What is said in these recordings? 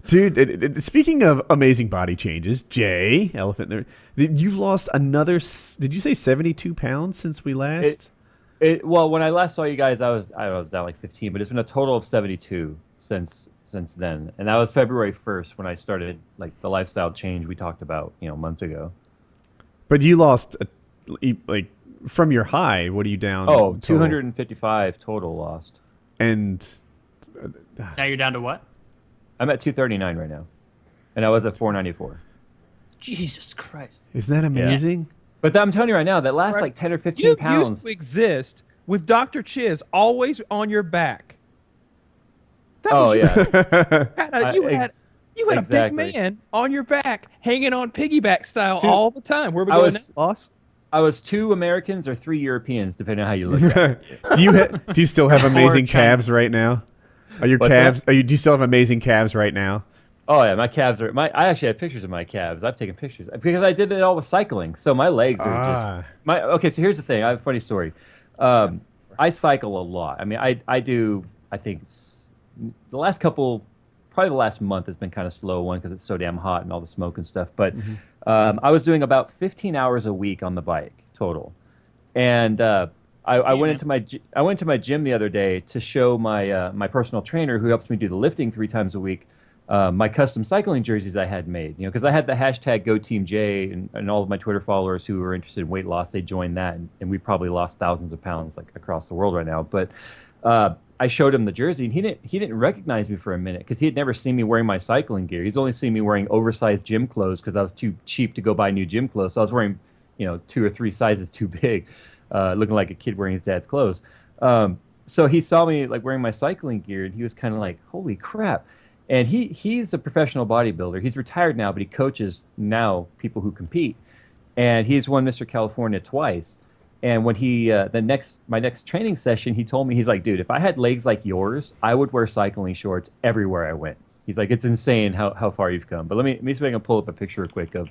Dude, speaking of amazing body changes, Jay, elephant there, you've lost another, did you say 72 pounds since we last? Well, when I last saw you guys, I was down like 15, but it's been a total of 72 since then, and that was February 1st when I started like the lifestyle change we talked about, months ago. But you lost, like, from your high, what are you down? Oh, total? 255 total lost. And Now you're down to what? I'm at 239 right now, and I was at 494. Jesus Christ. isn't that amazing? But I'm telling you right now, that last Right. like 10 or 15 You pounds. used to exist with Dr. Chiz always on your back. That Oh was yeah, you had a exactly. big man on your back, hanging on piggyback style Two- all the time. Where we I going was- now, boss? I was 2 Americans or 3 Europeans, depending on how you look at it. Do you still have amazing China. calves right now? Are your What's calves? that? Do you still have amazing calves right now? Oh yeah, my calves are. I actually have pictures of my calves. I've taken pictures because I did it all with cycling. So my legs are just my. Okay, so here's the thing. I have a funny story. I cycle a lot. I mean, I do. I think the last couple, probably the last month has been kind of slow one because it's so damn hot and all the smoke and stuff. But I was doing about 15 hours a week on the bike total, and I went into my gym the other day to show my personal trainer who helps me do the lifting 3 times a week. My custom cycling jerseys I had made, because I had the hashtag #GoTeamJ and all of my Twitter followers who were interested in weight loss, they joined that, and we probably lost thousands of pounds like across the world right now. But I showed him the jersey, and he didn't recognize me for a minute because he had never seen me wearing my cycling gear. He's only seen me wearing oversized gym clothes because I was too cheap to go buy new gym clothes. So I was wearing 2 or 3 sizes too big, looking like a kid wearing his dad's clothes. So he saw me like wearing my cycling gear, and he was kind of like, "Holy crap!" And he's a professional bodybuilder. He's retired now, but he coaches now people who compete. And he's won Mr. California twice. And when my next training session, he told me, he's like, "Dude, if I had legs like yours, I would wear cycling shorts everywhere I went." He's like, "It's insane how far you've come." But let me see if I can pull up a picture real quick of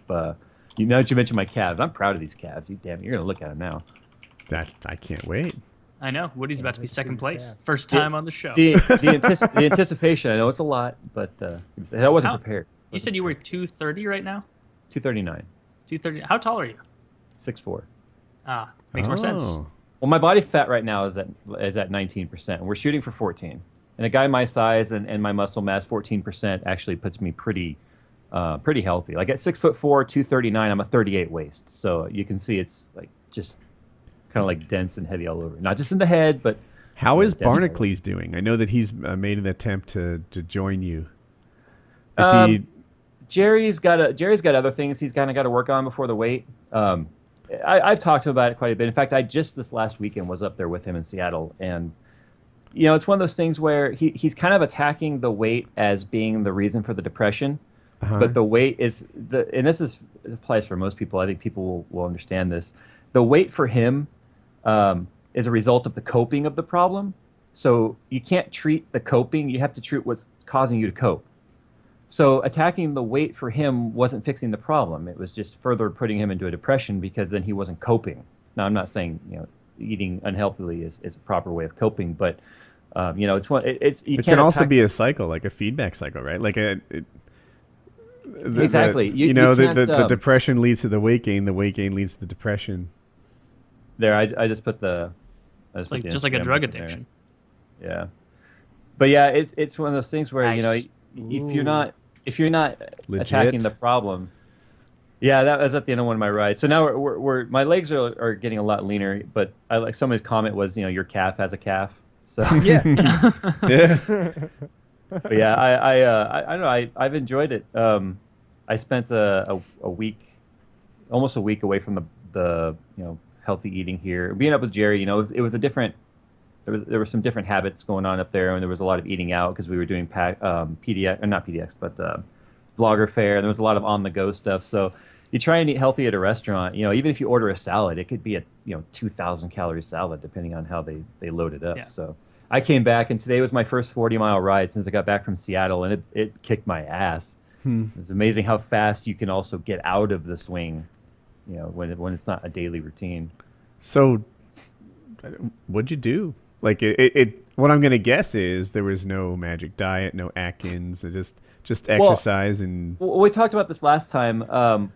you mentioned my calves. I'm proud of these calves. You're gonna look at them now. I can't wait. I know. Woody's about to be second place. First time on the show. The anticipation. I know it's a lot, but I wasn't prepared. You said you were 230 right now? 239, 230. How tall are you? 6'4". Ah, makes more sense. Oh. Well, my body fat right now is at 19%. And we're shooting for 14. And a guy my size and my muscle mass, 14% actually puts me pretty healthy. Like at 6'4", 239, I'm a 38 waist. So you can see it's like just kind of like dense and heavy all over. Not just in the head, but How is dense all over. Barnacle doing? I know that he's made an attempt to join you. Is he? Jerry's got other things he's kind of got to work on before the weight. I've talked to him about it quite a bit. In fact, I just this last weekend was up there with him in Seattle, and it's one of those things where he's kind of attacking the weight as being the reason for the depression, but the weight is and this applies for most people. I think people will understand this. The weight for him is a result of the coping of the problem. So you can't treat the coping; you have to treat what's causing you to cope. So attacking the weight for him wasn't fixing the problem. It was just further putting him into a depression because then he wasn't coping. Now, I'm not saying eating unhealthily is a proper way of coping, but it's one. It can also be a cycle, like a feedback cycle, right? Like exactly. The depression leads to the weight gain. The weight gain leads to the depression. There, I just put the. It's like just like a drug addiction. Yeah, but yeah, it's one of those things where Nice. if you're not Legit. attacking the problem. Yeah, that was at the end of one of my rides. So now we're my legs are getting a lot leaner, but I like somebody's comment was your calf has a calf. So Yeah. Yeah. but yeah, I don't know. I've enjoyed it. I spent a week, almost a week away from the healthy eating here. Being up with Jerry, it was a different. There were some different habits going on up there, and there was a lot of eating out because we were doing PDX, or not PDX, but vlogger fare. There was a lot of on the go stuff. So you try and eat healthy at a restaurant. Even if you order a salad, it could be a 2,000 calorie salad depending on how they load it up. Yeah. So I came back, and today was my first 40-mile ride since I got back from Seattle, and it kicked my ass. It's amazing how fast you can also get out of the swing, when it's not a daily routine. So, what'd you do? Like What I'm gonna guess is there was no magic diet, no Atkins, just exercise and. Well, we talked about this last time.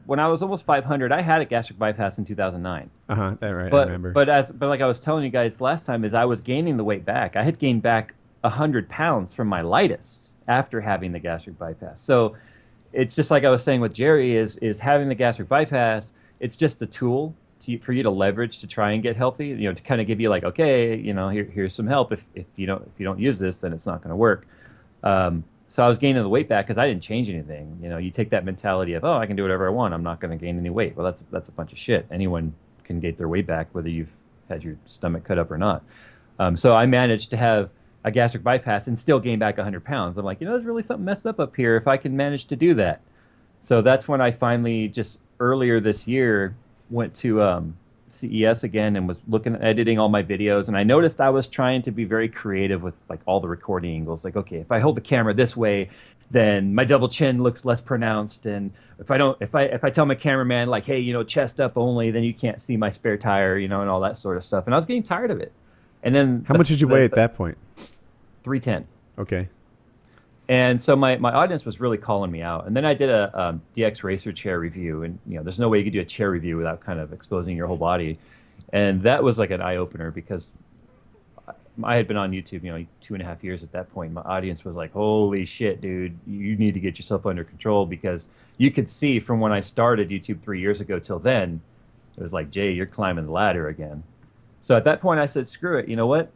When I was almost 500, I had a gastric bypass in 2009. That right. But I remember. but like I was telling you guys last time, is I was gaining the weight back. I had gained back 100 pounds from my lightest after having the gastric bypass. So it's just like I was saying with Jerry is having the gastric bypass. It's just a tool for you to leverage to try and get healthy. You know, to kind of give you like, okay, you know, here's some help. If you don't use this, then it's not going to work. So I was gaining the weight back because I didn't change anything. You know, you take that mentality of, oh, I can do whatever I want. I'm not going to gain any weight. Well, that's a bunch of shit. Anyone can get their weight back, whether you've had your stomach cut up or not. So I managed to have a gastric bypass and still gain back 100 pounds. I'm like, you know, there's really something messed up here if I can manage to do that. So that's when I finally just earlier this year went to CES again and was editing all my videos, and I noticed I was trying to be very creative with like all the recording angles. Like, okay, if I hold the camera this way, then my double chin looks less pronounced, and if I tell my cameraman like, hey, you know, chest up only, then you can't see my spare tire, you know, and all that sort of stuff. And I was getting tired of it. And then how much did you weigh at that point? 310. Okay. And so my audience was really calling me out. And then I did a DX Racer chair review. And, you know, there's no way you could do a chair review without kind of exposing your whole body. And that was like an eye-opener because I had been on YouTube, you know, 2.5 years at that point. My audience was like, holy shit, dude, you need to get yourself under control, because you could see from when I started YouTube 3 years ago till then, it was like, Jay, you're climbing the ladder again. So at that point I said, screw it. You know what?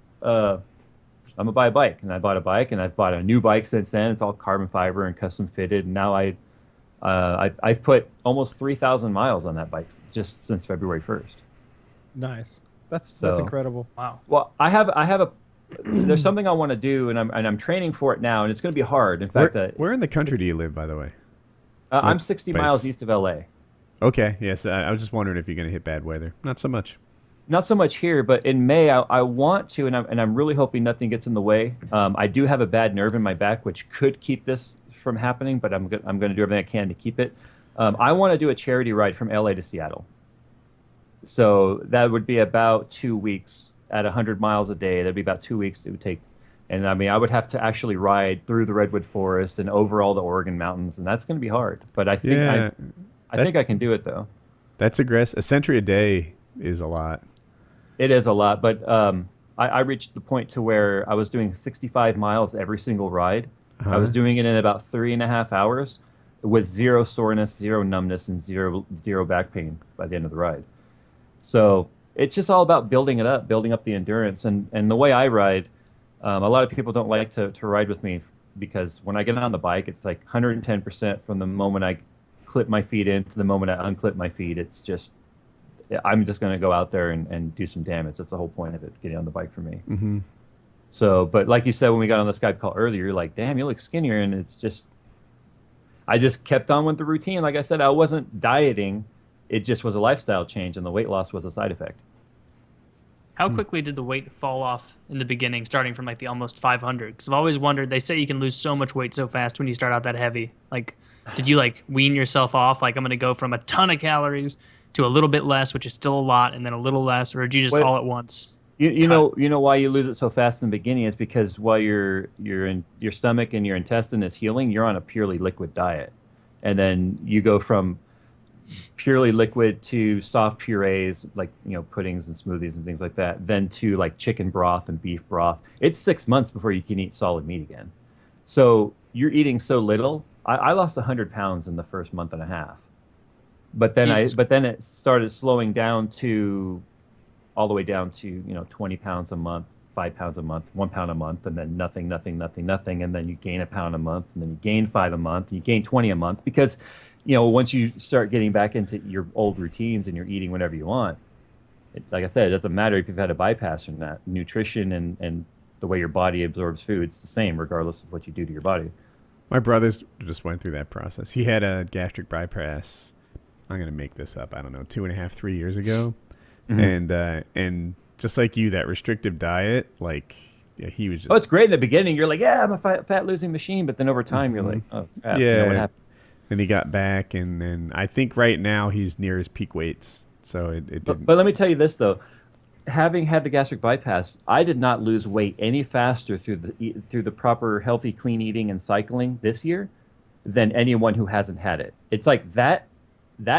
I'm gonna buy a bike, and I bought a bike, and I've bought a new bike since then. It's all carbon fiber and custom fitted. And now I've put almost 3,000 miles on that bike just since February 1st. Nice. That's incredible. Wow. Well, there's something I want to do, and I'm training for it now, and it's going to be hard. In fact, where in the country do you live, by the way? I'm 60 miles east of LA. Okay. Yes, I was just wondering if you're gonna hit bad weather. Not so much. Not so much here, but in May I want to, and I'm really hoping nothing gets in the way. I do have a bad nerve in my back, which could keep this from happening, but I'm going to do everything I can to keep it. I want to do a charity ride from LA to Seattle. So that would be about 2 weeks at 100 miles a day. That'd be about 2 weeks it would take. And I mean, I would have to actually ride through the Redwood Forest and over all the Oregon mountains, and that's going to be hard. But I think I think I can do it, though. That's aggressive. A century a day is a lot. It is a lot, but I reached the point to where I was doing 65 miles every single ride. I was doing it in about 3.5 hours with zero soreness, zero numbness, and zero back pain by the end of the ride. So it's just all about building it up, building up the endurance. And the way I ride, a lot of people don't like to ride with me because when I get on the bike, it's like 110% from the moment I clip my feet in to the moment I unclip my feet. It's just... I'm just going to go out there and do some damage. That's the whole point of it, getting on the bike for me. Mm-hmm. So, but like you said, when we got on the Skype call earlier, you're like, damn, you look skinnier. And it's just, I just kept on with the routine. Like I said, I wasn't dieting. It just was a lifestyle change, and the weight loss was a side effect. How quickly did the weight fall off in the beginning, starting from like the almost 500? Because I've always wondered, they say you can lose so much weight so fast when you start out that heavy. Like, did you like wean yourself off? Like, I'm going to go from a ton of calories to a little bit less, which is still a lot, and then a little less, or did you just all at once? You know why you lose it so fast in the beginning is because while your stomach and your intestine is healing, you're on a purely liquid diet, and then you go from purely liquid to soft purees like puddings and smoothies and things like that, then to like chicken broth and beef broth. It's 6 months before you can eat solid meat again. So you're eating so little. I lost 100 pounds in the first month and a half. But then it started slowing down to all the way down to 20 pounds a month, 5 pounds a month, 1 pound a month, and then nothing, and then you gain a pound a month, and then you gain 5 a month, and you gain 20 a month, because once you start getting back into your old routines and you're eating whatever you want, like I said, it doesn't matter if you've had a bypass or not. Nutrition and the way your body absorbs food, it's the same regardless of what you do to your body. My brothers just went through that process. He had a gastric bypass. I'm going to make this up. I don't know, 2.5, 3 years ago. Mm-hmm. And just like you, that restrictive diet, like, yeah, he was just... Oh, it's great in the beginning. You're like, yeah, I'm a fat losing machine. But then over time, you're like, oh, crap. Yeah. What happened? And he got back, and then I think right now he's near his peak weights. So it didn't... But let me tell you this, though. having had the gastric bypass, I did not lose weight any faster through the proper healthy clean eating and cycling this year than anyone who hasn't had it. It's like that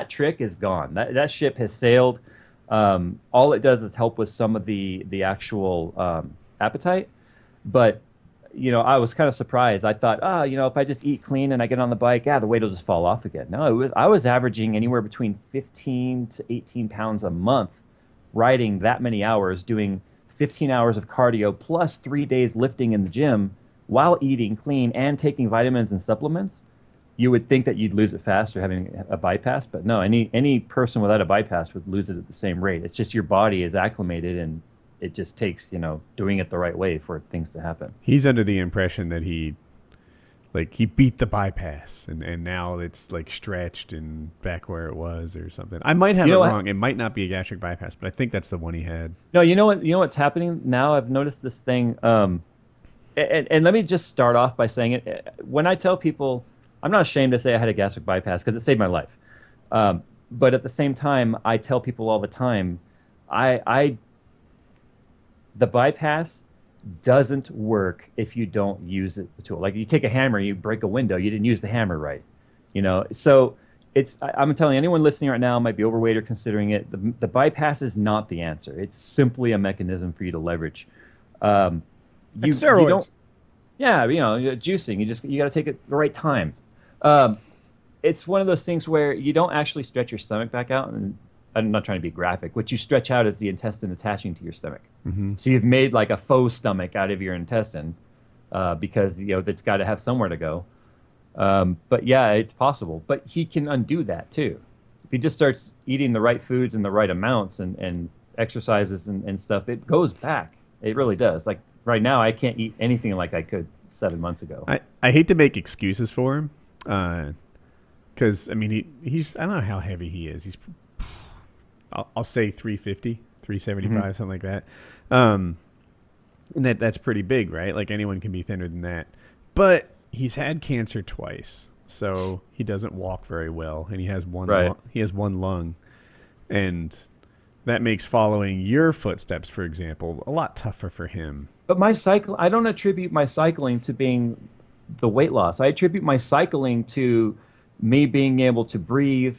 trick is gone. That ship has sailed. All it does is help with some of the actual appetite. But I was kind of surprised. I thought, if I just eat clean and I get on the bike, the weight will just fall off again. No, I was averaging anywhere between 15 to 18 pounds a month, riding that many hours, doing 15 hours of cardio plus 3 days lifting in the gym while eating clean and taking vitamins and supplements. You would think that you'd lose it faster having a bypass, but no, any person without a bypass would lose it at the same rate. It's just your body is acclimated, and it just takes, doing it the right way for things to happen. He's under the impression that he beat the bypass and now it's like stretched and back where it was or something. I might have it wrong. It might not be a gastric bypass, but I think that's the one he had. No, what's happening now? I've noticed this thing. And let me just start off by saying it. When I tell people, I'm not ashamed to say I had a gastric bypass because it saved my life. But at the same time, I tell people all the time, the bypass doesn't work if you don't use the tool. Like you take a hammer, you break a window, you didn't use the hammer right. So I'm telling anyone listening right now might be overweight or considering it. The bypass is not the answer. It's simply a mechanism for you to leverage. Steroids. You don't, juicing. You got to take it at the right time. It's one of those things where you don't actually stretch your stomach back out, and I'm not trying to be graphic. What you stretch out is the intestine attaching to your stomach. Mm-hmm. So you've made like a faux stomach out of your intestine because it's got to have somewhere to go. But yeah, it's possible. But he can undo that too. If he just starts eating the right foods in the right amounts and exercises and stuff, it goes back. It really does. Like right now, I can't eat anything like I could 7 months ago. I hate to make excuses for him because, he's I don't know how heavy he is. He's I'll say 350, 375, mm-hmm. something like that. And that's pretty big, right? Like anyone can be thinner than that. But he's had cancer twice, so he doesn't walk very well, and he has one lung. And that makes following your footsteps, for example, a lot tougher for him. But I don't attribute my cycling to being the weight loss. I attribute my cycling to me being able to breathe,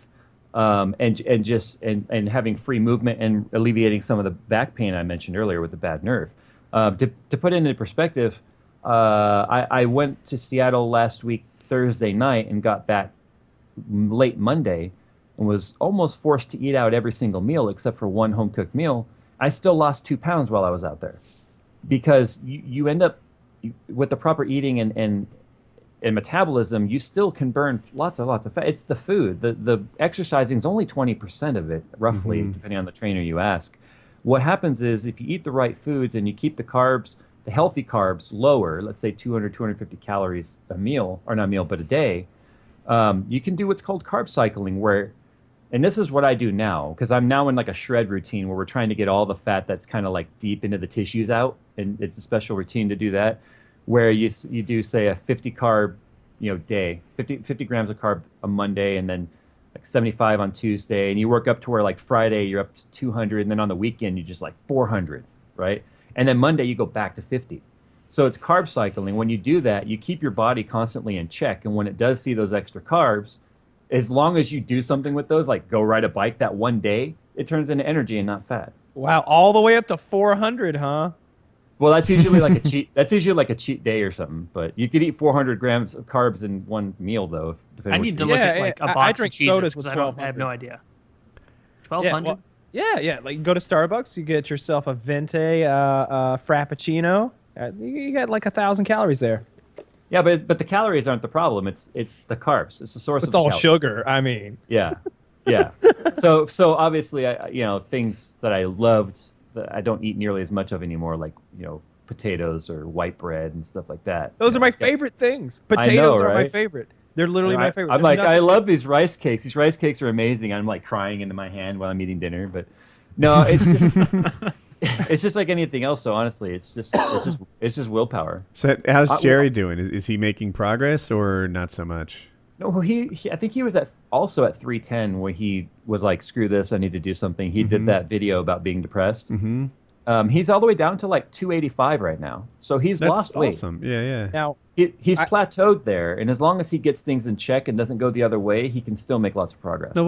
and having free movement and alleviating some of the back pain I mentioned earlier with the bad nerve. To put it into perspective, I went to Seattle last week Thursday night and got back late Monday and was almost forced to eat out every single meal except for one home cooked meal. I still lost 2 pounds while I was out there because you end up with the proper eating and metabolism, you still can burn lots of fat. It's the food. The exercising is only 20% of it, roughly, mm-hmm. depending on the trainer you ask. What happens is if you eat the right foods and you keep the carbs, the healthy carbs lower, let's say 200, 250 calories a meal, or not a meal, but a day, you can do what's called carb cycling where, and this is what I do now, because I'm now in like a shred routine where we're trying to get all the fat that's kind of like deep into the tissues out, and it's a special routine to do that, where you do say a 50 carb, day, 50 grams of carb on Monday, and then like 75 on Tuesday, and you work up to where like Friday you're up to 200, and then on the weekend you just like 400, right? And then Monday you go back to 50. So it's carb cycling. When you do that, you keep your body constantly in check, and when it does see those extra carbs, as long as you do something with those, like go ride a bike that one day, it turns into energy and not fat. Wow, all the way up to 400, huh? Well, that's usually like a cheat. That's usually like a cheat day or something. But you could eat 400 grams of carbs in one meal, though. I need to look at like a box of cheeses because I have no idea. 1,200. Yeah. Like go to Starbucks, you get yourself a venti frappuccino. You get like 1,000 calories there. Yeah, but the calories aren't the problem. It's the carbs. It's the source. It's of the all calories. sugar. I mean. Yeah. So obviously, things that I loved that I don't eat nearly as much of anymore, like potatoes or white bread and stuff like that. Those are my favorite things. Potatoes are my favorite. They're literally my favorite. I'm like, I love these rice cakes. These rice cakes are amazing. I'm like crying into my hand while I'm eating dinner. But no, it's just it's just like anything else. So honestly, it's just willpower. So how's Jerry doing? Is he making progress or not so much? No, well, I think he was also at 310 where he was like, screw this, I need to do something. He did that video about being depressed. He's all the way down to like 285 right now. So he's That's lost weight. awesome. Yeah. Now, He's plateaued there, and as long as he gets things in check and doesn't go the other way, he can still make lots of progress. No,